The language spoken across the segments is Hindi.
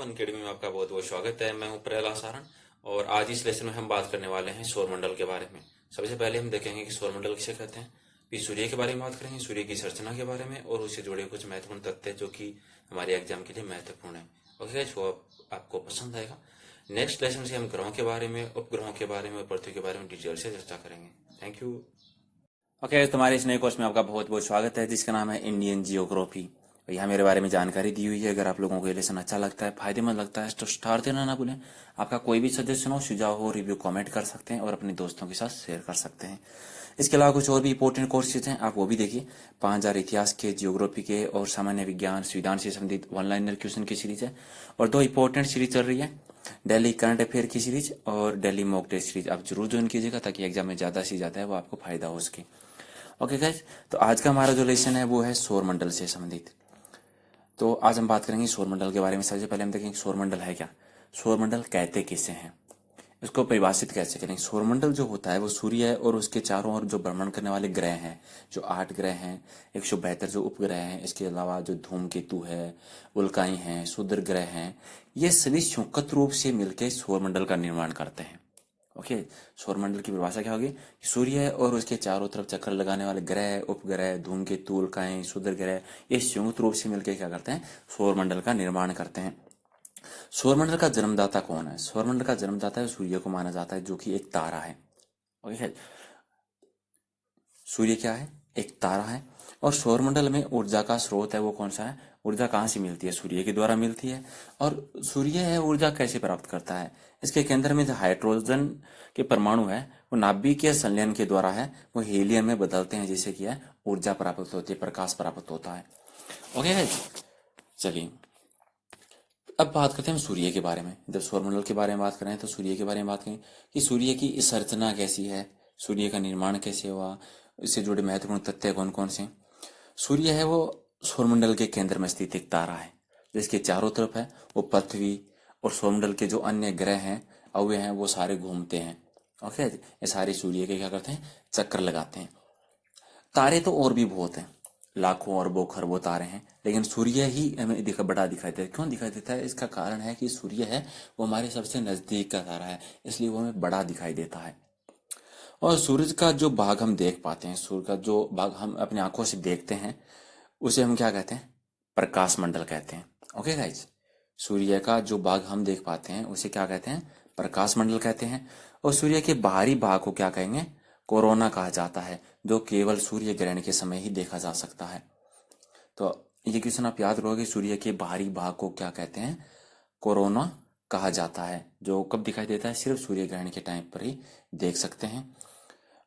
अनकेडमी में आपका बहुत बहुत स्वागत है। मैं हूं प्रहलाद सारण और आज इस लेसन में हम बात करने वाले हैं सौरमंडल के बारे में। सबसे पहले हम देखेंगे कि सौरमंडल किसे कहते हैं, फिर सूर्य के बारे में बात करेंगे, सूर्य की संरचना के बारे में और उससे जुड़े कुछ महत्वपूर्ण तथ्य जो कि हमारे एग्जाम के लिए महत्वपूर्ण है। ओके, जो आपको पसंद आएगा। नेक्स्ट लेसन से हम ग्रहों के बारे में, उपग्रहों के बारे में और पृथ्वी के बारे में डिटेल से चर्चा करेंगे। Thank you. ओके, तुम्हारे इस नए कोर्स में आपका बहुत बहुत स्वागत है जिसका नाम है इंडियन जियोग्राफी। यहाँ मेरे बारे में जानकारी दी हुई है। अगर आप लोगों को ये लेसन अच्छा लगता है, फायदेमंद लगता है तो स्टार देना ना भूलें। आपका कोई भी सजेशन हो, सुझाव हो, रिव्यू कमेंट कर सकते हैं और अपने दोस्तों के साथ शेयर कर सकते हैं। इसके अलावा कुछ और भी इंपॉर्टेंट कोर्सेज हैं, आप वो भी देखिए। 5000 इतिहास के, जियोग्राफी के और सामान्य विज्ञान संविधान से संबंधित ऑनलाइन क्वेश्चन की सीरीज है और 2 इंपॉर्टेंट सीरीज चल रही है, दिल्ली करंट अफेयर की सीरीज और दिल्ली मॉक टेस्ट सीरीज। आप जरूर ज्वाइन कीजिएगा ताकि एग्जाम में ज्यादा से ज्यादा है वो आपको फायदा हो सके। ओके गाइस, तो आज का हमारा जो लेसन है वो है सौरमंडल से संबंधित। तो आज हम बात करेंगे सौरमंडल के बारे में। सबसे पहले हम देखेंगे सौरमंडल है क्या, सौरमंडल कहते किसे हैं, इसको परिभाषित कैसे करेंगे। सौरमंडल जो होता है वो सूर्य है और उसके चारों ओर जो भ्रमण करने वाले ग्रह हैं, जो 8 ग्रह हैं, 172 जो उपग्रह हैं, इसके अलावा जो धूमकेतु है, उल्काएं हैं, क्षुद्र ग्रह हैं, ये सभी संयुक्त रूप से मिलकर सौरमंडल का निर्माण करते हैं। ओके, सौरमंडल की परिभाषा क्या होगी, सूर्य और उसके चारों तरफ चक्कर लगाने वाले ग्रह, उपग्रह, धूमकेतु, उल्काएं, क्षुद्र ग्रह, ये संयुक्त रूप से मिलकर क्या करते हैं, सौरमंडल का निर्माण करते हैं। सौरमंडल का जन्मदाता कौन है, सौरमंडल का जन्मदाता है सूर्य को माना जाता है जो कि एक तारा है। ओके, सूर्य क्या है, एक तारा है। और सौरमंडल में ऊर्जा का स्रोत है वो कौन सा है, ऊर्जा कहाँ से मिलती है, सूर्य के द्वारा मिलती है। और सूर्य है ऊर्जा कैसे प्राप्त करता है, इसके केंद्र में जो हाइड्रोजन के परमाणु है वो नाभिकीय संलयन के द्वारा है, वो हीलियम में बदलते हैं, जिससे क्या है ऊर्जा प्राप्त होती है, प्रकाश प्राप्त होता है। ओके, चलिए अब बात करते हैं सूर्य के बारे में। जब सौरमंडल के बारे में बात करें तो सूर्य के बारे में बात करें कि सूर्य की संरचना कैसी है, सूर्य का निर्माण कैसे हुआ, इससे जुड़े महत्वपूर्ण तथ्य कौन कौन से। सूर्य है वो सौरमंडल के केंद्र में स्थित एक तारा है, जिसके चारों तरफ है वो पृथ्वी और सौरमंडल के जो अन्य ग्रह हैं अवयव हैं वो सारे घूमते हैं। ओके, ये सारे सूर्य के क्या करते हैं, चक्कर लगाते हैं। तारे तो और भी बहुत हैं, लाखों अरबों खरबों तारे हैं, लेकिन सूर्य ही हमें बड़ा दिखाई देता है। क्यों दिखाई देता है, इसका कारण है कि सूर्य है वो हमारे सबसे नजदीक का तारा है, इसलिए वो हमें बड़ा दिखाई देता है। और सूरज का जो भाग हम देख पाते हैं, सूर्य का जो भाग हम अपनी आंखों से देखते हैं उसे हम क्या कहते हैं, प्रकाश मंडल कहते हैं। ओके गाइज, सूर्य का जो भाग हम देख पाते हैं उसे क्या कहते हैं, प्रकाश मंडल कहते हैं। और सूर्य के बाहरी भाग को क्या कहेंगे, कोरोना कहा जाता है, जो केवल सूर्य ग्रहण के समय ही देखा जा सकता है। तो ये क्वेश्चन आप याद रखोगे, सूर्य के बाहरी भाग को क्या कहते हैं, कोरोना कहा जाता है, जो कब दिखाई देता है, सिर्फ सूर्य ग्रहण के टाइम पर ही देख सकते हैं।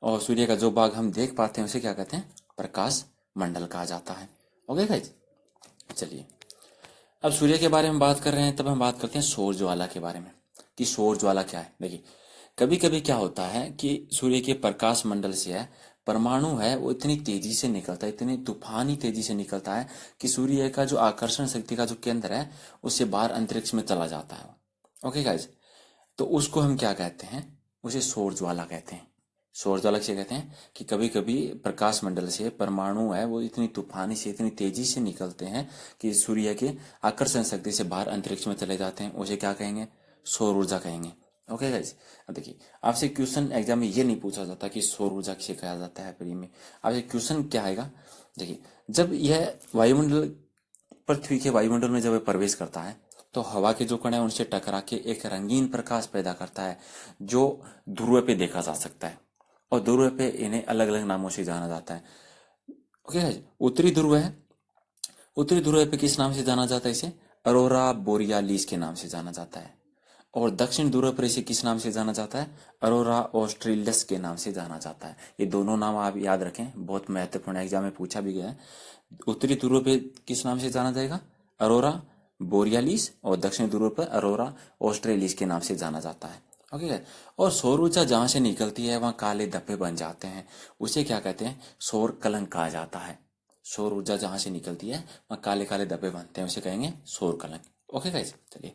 और सूर्य का जो भाग हम देख पाते हैं उसे क्या कहते हैं, प्रकाश मंडल कहा जाता है। ओके गाइज, चलिए अब सूर्य के बारे में बात कर रहे हैं, तब हम बात करते हैं सौर ज्वाला के बारे में कि सौर ज्वाला क्या है। देखिए, कभी कभी क्या होता है कि सूर्य के प्रकाश मंडल से है परमाणु है वो इतनी तेजी से निकलता है, इतनी तूफानी तेजी से निकलता है कि सूर्य का जो आकर्षण शक्ति का जो केंद्र है उससे बाहर अंतरिक्ष में चला जाता है। ओके गाइज, तो उसको हम क्या कहते हैं, उसे सौर ज्वाला कहते हैं। सौर ज्वाला किसे कहते हैं कि कभी कभी प्रकाश मंडल से परमाणु है वो इतनी तूफानी से, इतनी तेजी से निकलते हैं कि सूर्य के आकर्षण शक्ति से बाहर अंतरिक्ष में चले जाते हैं, उसे क्या कहेंगे, सौर ऊर्जा कहेंगे। ओके गाइस, अब देखिए आपसे क्वेश्चन एग्जाम में ये नहीं पूछा जाता कि सौर ऊर्जा किसे कहा जाता है प्री में। आपसे क्वेश्चन क्या आएगा, देखिए जब यह वायुमंडल, पृथ्वी के वायुमंडल में जब यह प्रवेश करता है तो हवा के जो कण है उनसे टकरा के एक रंगीन प्रकाश पैदा करता है, जो ध्रुव पे देखा जा सकता है। और ध्रुव पे इन्हें अलग अलग नामों से जाना जाता है। ओके गाइस, उत्तरी ध्रुव है, उत्तरी ध्रुव पे किस नाम से जाना जाता है, इसे अरोरा बोरियालिस के नाम से जाना जाता है। और दक्षिण ध्रुव पर इसे किस नाम से जाना जाता है, अरोरा ऑस्ट्रेलियस के नाम से जाना जाता है। ये दोनों नाम आप याद रखें, बहुत महत्वपूर्ण, एग्जाम में पूछा भी गया है। उत्तरी ध्रुव पे किस नाम से जाना जाएगा, अरोरा बोरियालिस, और दक्षिण ध्रुव पर अरोरा ऑस्ट्रेलिस के नाम से जाना जाता है। ओके, और सौर ऊर्जा जहां से निकलती है वहां काले धब्बे बन जाते हैं, उसे क्या कहते हैं, सौर कलंक कहा जाता है। सौर ऊर्जा जहां से निकलती है वहां काले काले धब्बे बनते हैं, उसे कहेंगे सौर कलंक। ओके गाइस, चलिए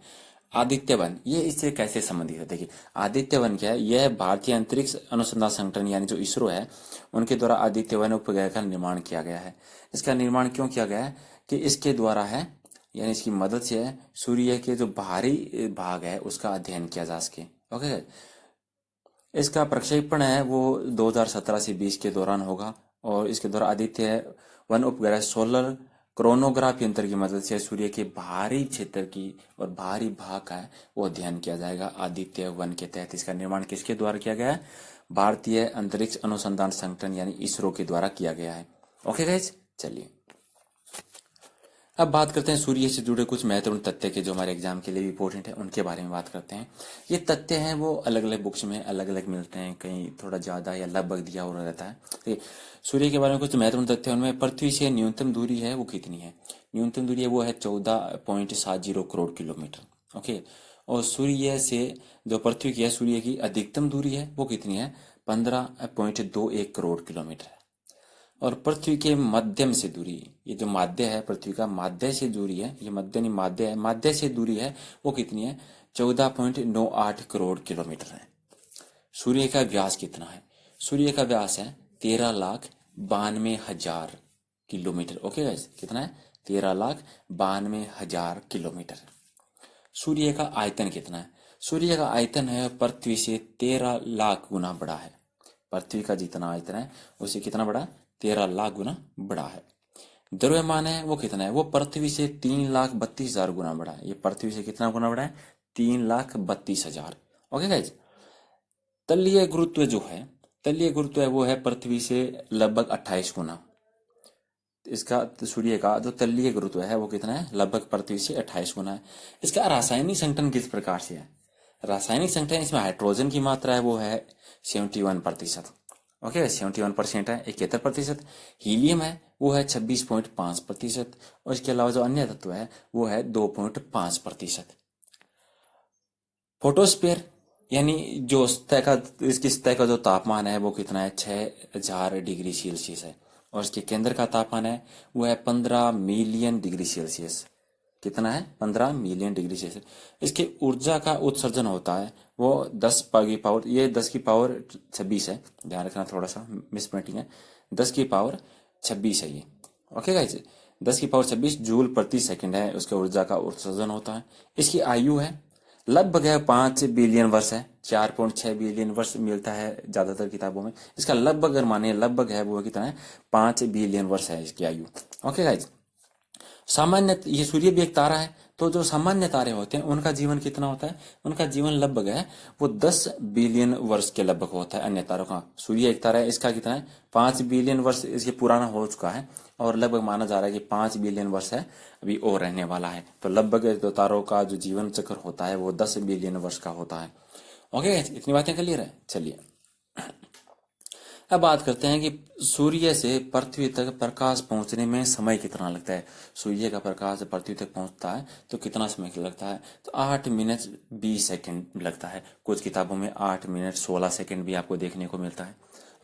आदित्यवन, ये इससे कैसे संबंधित है। देखिए आदित्यवन क्या है, यह भारतीय अंतरिक्ष अनुसंधान संगठन यानी जो इसरो है उनके द्वारा आदित्यवन उपग्रह का निर्माण किया गया है। इसका निर्माण क्यों किया गया है कि इसके द्वारा है यानी इसकी मदद से सूर्य के जो बाहरी भाग है उसका अध्ययन किया जा सके। ओके, इसका प्रक्षेपण है वो 2017 से 20 के दौरान होगा और इसके द्वारा आदित्य वन उपग्रह सोलर क्रोनोग्राफी यंत्र की मदद से सूर्य के बाहरी क्षेत्र की और बाहरी भाग का है वो अध्ययन किया जाएगा। आदित्य वन के तहत इसका निर्माण किसके द्वारा किया गया है? भारतीय अंतरिक्ष अनुसंधान संगठन यानी इसरो के द्वारा किया गया है। ओके गाइज, चलिए अब बात करते हैं सूर्य से जुड़े कुछ महत्वपूर्ण तथ्य के जो हमारे एग्जाम के लिए भी इंपॉर्टेंट है, उनके बारे में बात करते हैं। ये तथ्य हैं वो अलग अलग बुक्स में अलग अलग मिलते हैं, कहीं थोड़ा ज्यादा या लगभग दिया हुआ रहता है। तो सूर्य के बारे में कुछ महत्वपूर्ण तथ्य हैं, उनमें पृथ्वी से न्यूनतम दूरी है वो कितनी है? न्यूनतम दूरी है वो है 14.70 करोड़ किलोमीटर। ओके, और सूर्य से जो पृथ्वी की है, सूर्य की अधिकतम दूरी है वो कितनी है? 15.21 करोड़ किलोमीटर है। और पृथ्वी के मध्यम से दूरी, ये जो माध्य है पृथ्वी का, माध्य से दूरी है, ये मध्य नहीं माध्य है, माध्य से दूरी है वो कितनी है? 14.98 करोड़ किलोमीटर है। सूर्य का व्यास कितना है? सूर्य का व्यास है 13,92,000 किलोमीटर। ओके गाइस, कितना है? 13,92,000 किलोमीटर। सूर्य का आयतन कितना है? सूर्य का आयतन है पृथ्वी से 13 लाख गुना बड़ा है। पृथ्वी का जितना आयतन है उससे कितना बड़ा? 13 लाख गुना बड़ा है। द्रव्यमान है वो कितना है? वो पृथ्वी से 3,32,000 गुना बड़ा है। ये पृथ्वी से कितना गुना बड़ा है? 3,32,000। ओके गाइज, तलीय गुरुत्व जो है, तलीय गुरुत्व है वो है पृथ्वी से लगभग 28 गुना। इसका सूर्य का जो तलीय गुरुत्व है वो कितना है? लगभग पृथ्वी से 28 गुना है। इसका रासायनिक संगठन किस प्रकार से है? रासायनिक संगठन, इसमें हाइड्रोजन की मात्रा है वो है 71%। ओके, 71% है, 71%। हीलियम है वो है 26.5%। और इसके अलावा जो अन्य तत्व है वो है 2.5%। फोटोस्फीयर यानी जो सतह का, इसकी सतह का जो तापमान है वो कितना है? 6000 डिग्री सेल्सियस है। और इसके केंद्र का तापमान है वो है 15 मिलियन डिग्री सेल्सियस। कितना है? 15 मिलियन डिग्री सेल्सियस। इसकी ऊर्जा का उत्सर्जन होता है वो 10 की पावर, ये 10 की पावर 26 है, ध्यान रखना, थोड़ा सा मिस प्रिंटिंग है, 10 की पावर 26 है ये। ओके गाइस, 10 की पावर 26 जूल प्रति सेकंड है उसके ऊर्जा का उत्सर्जन होता है। इसकी आयु है लगभग है 5 बिलियन वर्ष है, 4.6 बिलियन वर्ष मिलता है ज्यादातर किताबों में। इसका लगभग अगर माने लगभग है वो कितना है? 5 बिलियन वर्ष है इसकी आयु। ओके गाइज, सामान्य, ये सूर्य भी एक तारा है, तो जो सामान्य तारे होते हैं उनका जीवन कितना होता है? उनका जीवन लगभग है वो 10 बिलियन वर्ष के लगभग होता है। अन्य तारों का, सूर्य एक तारा है, इसका कितना है? 5 बिलियन वर्ष इसके पुराना हो चुका है और लगभग माना जा रहा है कि 5 बिलियन वर्ष है अभी और रहने वाला है। तो लगभग जो तारों का जो जीवन चक्र होता है वो 10 बिलियन वर्ष का होता है। ओके, इतनी बातें क्लियर है। चलिए अब बात करते हैं कि सूर्य से पृथ्वी तक प्रकाश पहुंचने में समय कितना लगता है। सूर्य का प्रकाश पृथ्वी तक पहुंचता है तो कितना समय लगता है? तो 8 मिनट 20 सेकंड लगता है। कुछ किताबों में 8 मिनट 16 सेकंड भी आपको देखने को मिलता है।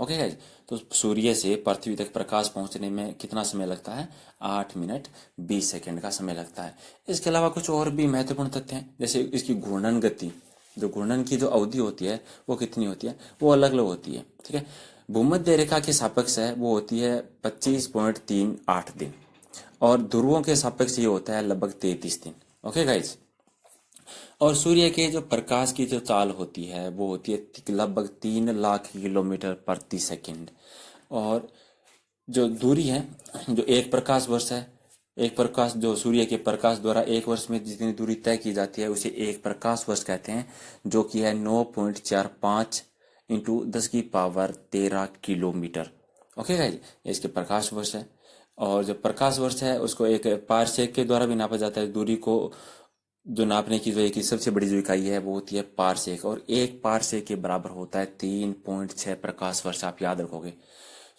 ओके गाइज, तो सूर्य से पृथ्वी तक प्रकाश पहुंचने में कितना समय लगता है? 8 मिनट 20 सेकंड का समय लगता है। इसके अलावा कुछ और भी महत्वपूर्ण तथ्य हैं, जैसे इसकी घूर्णन गति, जो घूर्णन की जो अवधि होती है वो कितनी होती है? वो अलग अलग होती है। ठीक है, भूमध्य रेखा के सापेक्ष है वो होती है 25.38 दिन और ध्रुवों के सापेक्ष ये होता है लगभग 33 दिन। ओके गाइज, और सूर्य के जो प्रकाश की जो चाल होती है वो होती है लगभग 3 लाख किलोमीटर प्रति सेकंड। और जो दूरी है, जो एक प्रकाश वर्ष है, एक प्रकाश जो सूर्य के प्रकाश द्वारा एक वर्ष में जितनी दूरी तय की जाती है उसे एक प्रकाश वर्ष कहते हैं, जो कि है 9.45 इंटू 10 की पावर 13 किलोमीटर। ओके गाइज, इसके प्रकाश वर्ष है। और जो प्रकाश वर्ष है उसको एक पारसेक के द्वारा भी नापा जाता है। दूरी को जो नापने की जो एक सबसे बड़ी जो इकाई है वो होती है पारसेक, और एक पारसेक के बराबर होता है 3.6 प्रकाश वर्ष। आप याद रखोगे,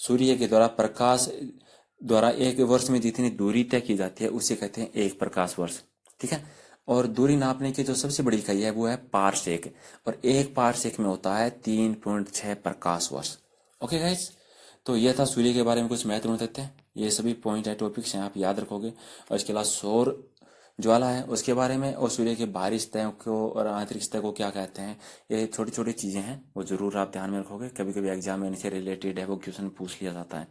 सूर्य के द्वारा प्रकाश द्वारा एक वर्ष में जितनी दूरी तय की जाती है उसे कहते हैं एक प्रकाश वर्ष। ठीक है, और दूरी नापने की जो सबसे बड़ी इकाई है वो है पारसेक, और एक पारसेक में होता है 3.6 प्रकाश वर्ष। ओके गाइस, तो यह था सूर्य के बारे में कुछ महत्वपूर्ण तथ्य। ये सभी पॉइंट है, टॉपिक्स हैं, आप याद रखोगे। और इसके अलावा सौर ज्वाला है उसके बारे में, और सूर्य के बाहरी सतह को और आंतरिक सतह को क्या कहते हैं, ये छोटी छोटी चीजें हैं, वो जरूर आप ध्यान में रखोगे, कभी कभी एग्जाम में इनसे रिलेटेड है वो क्वेश्चन पूछ लिया जाता है।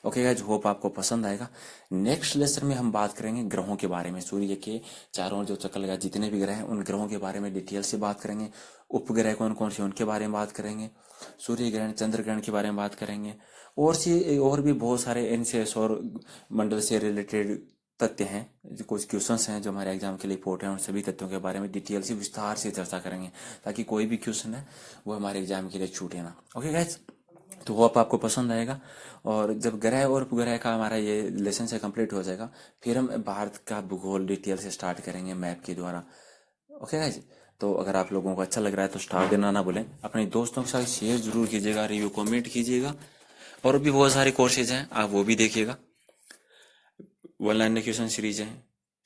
ओके गाइस, होप आपको पसंद आएगा। नेक्स्ट लेसन में हम बात करेंगे ग्रहों के बारे में, सूर्य के चारों ओर जो चक्कर लगा जितने भी ग्रह हैं उन ग्रहों के बारे में डिटेल से बात करेंगे। उपग्रह कौन कौन से उनके बारे में बात करेंगे, सूर्य ग्रहण चंद्र ग्रहण के बारे में बात करेंगे, और भी बहुत सारे इनसे सौर मंडल से रिलेटेड तथ्य हैं, कुछ क्वेश्चंस हैं जो हमारे एग्जाम के लिए इंपॉर्टेंट हैं, उन सभी तथ्यों के बारे में डिटेल से विस्तार से चर्चा करेंगे, ताकि कोई भी क्वेश्चन है वो हमारे एग्जाम के लिए छूटे ना। ओके गाइस, तो वो आपको पसंद आएगा। और जब ग्रह और उपग्रह का हमारा ये लेसन से कंप्लीट हो जाएगा, फिर हम भारत का भूगोल डिटेल से स्टार्ट करेंगे मैप के द्वारा। ओके गाइस, तो अगर आप लोगों को अच्छा लग रहा है तो स्टार देना ना भूलें, अपने दोस्तों के साथ शेयर जरूर कीजिएगा, रिव्यू कमेंट कीजिएगा, और भी बहुत सारे कोर्सेज हैं आप वो भी देखिएगा। ऑनलाइन क्वेश्चन सीरीज है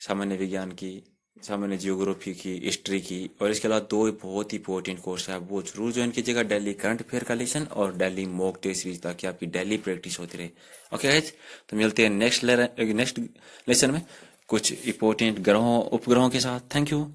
सामान्य विज्ञान की, सामान्य जियोग्राफी की, हिस्ट्री की, और इसके अलावा 2 बहुत ही इंपॉर्टेंट कोर्स है, वो जरूर ज्वाइन कीजिएगा, डेली करंट अफेयर का लेसन और डेली मॉक टेस्ट सीरीज, ताकि आपकी डेली प्रैक्टिस होती रहे। ओके गाइस, तो मिलते हैं नेक्स्ट लेसन में कुछ इंपॉर्टेंट ग्रहों उपग्रहों के साथ। Thank you.